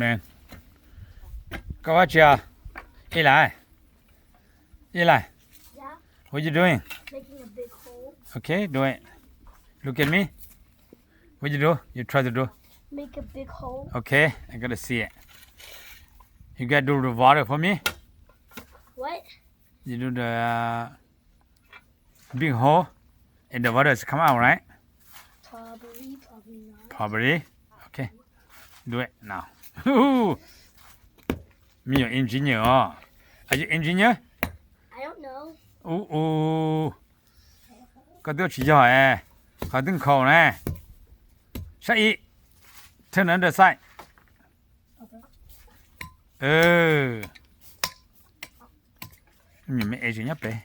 Man. Kawacha. Eli. Eli. Yeah, What you doing? making a big hole. Okay, do it. Look at me. What you do? You try to do. Make a big hole. Okay, I gotta see it. You gotta do the water for me. What? You do the big hole and the water is come out, right? Probably not. Probably. Okay. Do it now. Me, you're engineer. Are you engineer? I don't know. Có đứa chỉ giỏi. Có từng khẩu này. Sao ý? Turn on the side. Okay. Mình mới engineer bé.